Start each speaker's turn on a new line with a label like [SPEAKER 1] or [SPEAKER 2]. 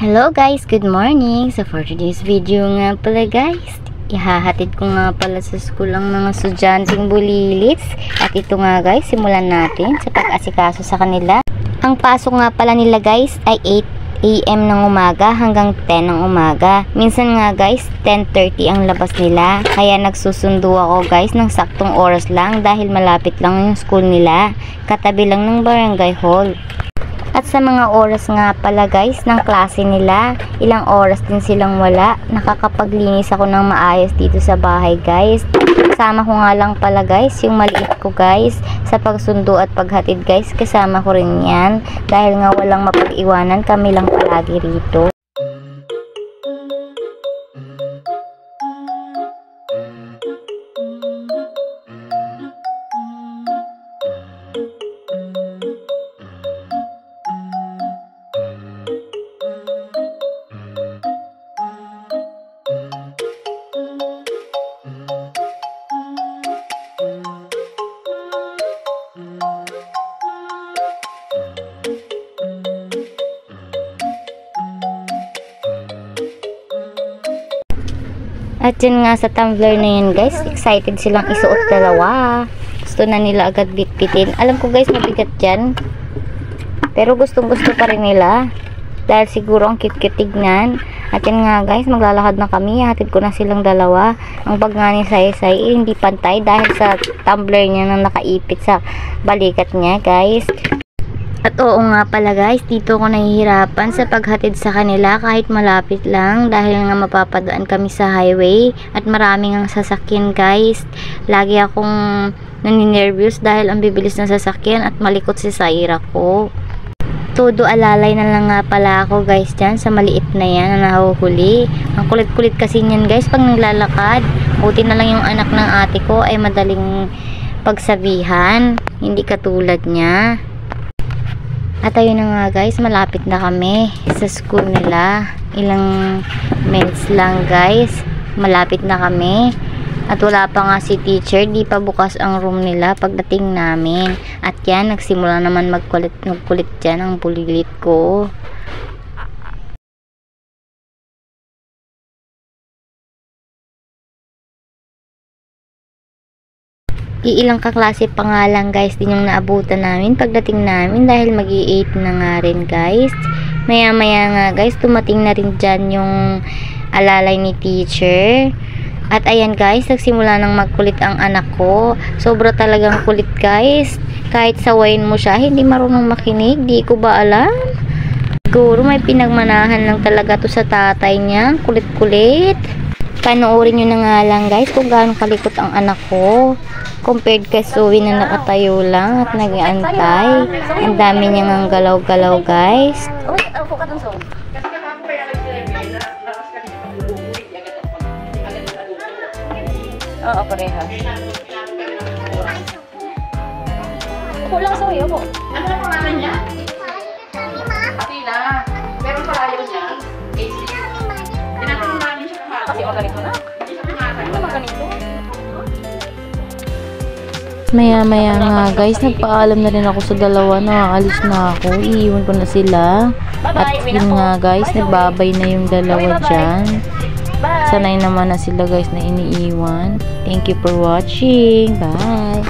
[SPEAKER 1] Hello guys, good morning. So for today's video nga pala guys, ihahatid ko nga pala sa school ang mga estudyanteng bulilits. At ito nga guys, simulan natin sa pag-asikaso sa kanila. Ang pasok nga pala nila guys ay 8 AM ng umaga hanggang 10 ng umaga. Minsan nga guys, 10:30 ang labas nila. Kaya nagsusundo ako guys ng saktong oras lang dahil malapit lang yung school nila. Katabi lang ng barangay hall. At sa mga oras nga pala guys ng klase nila, ilang oras din silang wala. Nakakapaglinis ako ng maayos dito sa bahay guys. Kasama ko nga lang pala guys yung maliit ko guys sa pagsundo at paghatid guys. Kasama ko rin yan dahil nga walang mapag-iwanan, kami lang palagi rito. At yun nga sa tumbler na yun guys, excited silang isuot dalawa. Gusto na nila agad bitbitin. Alam ko guys mabigat dyan, pero gustong gusto pa rin nila dahil siguro ang cute-cute tignan. At yun nga guys, maglalakad na kami. Hatid ko na silang dalawa. Ang bag nga ni Saysay hindi pantay dahil sa tumbler niya na nakaipit sa balikat niya guys. At oo nga pala guys, dito ako nahihirapan sa paghatid sa kanila kahit malapit lang dahil nga mapapadaan kami sa highway at maraming ang sasakyan guys. Lagi akong naninervyos dahil ang bibilis ng sasakyan at malikot si Saira ko. Todo alalay na lang nga pala ako guys dyan sa maliit na yan na nahuhuli. Ang kulit-kulit kasi niyan guys pag naglalakad. Buti na lang yung anak ng ate ko ay madaling pagsabihan, hindi katulad niya. At ayun na nga guys, malapit na kami sa school nila. Ilang minutes lang guys, malapit na kami. At wala pa nga si teacher, di pa bukas ang room nila pagdating namin. At yan, nagsimula naman magkulit dyan ang bulilit ko. Iilang kaklase pa nga lang guys din yung naabutan namin pagdating namin dahil mag-i-8 na nga rin guys. Maya maya nga guys, tumating na rin dyan yung alalay ni teacher. At ayan guys, nagsimula nang magkulit ang anak ko. Sobra talagang kulit guys. Kahit sawayin mo siya, hindi marunong makinig. Di ko ba alam? Siguro may pinagmanahan lang talaga to sa tatay niya. Kulit-kulit. Panoorin nyo na nga lang guys kung gaano kalikot ang anak ko compared kay Zoe na nakatayo lang at nag-aantay. Ang dami niya ng galaw-galaw guys.
[SPEAKER 2] Oo, pareha. Upo lang, Zoe, upo.
[SPEAKER 3] Ano ang pangalan niya? Atila. Meron pa ayaw niya. Tinatanong namin siya kung
[SPEAKER 2] Kasi maganito na.
[SPEAKER 3] hindi siya pumatay.
[SPEAKER 2] Ano maganito?
[SPEAKER 4] Maya nga guys, nagpaalam na rin ako sa dalawa na aalis na ako. Iiwan ko na sila. At yun nga guys, nagbabay na yung dalawa dyan. Sanay naman na sila guys na iniiwan. Thank you for watching. Bye!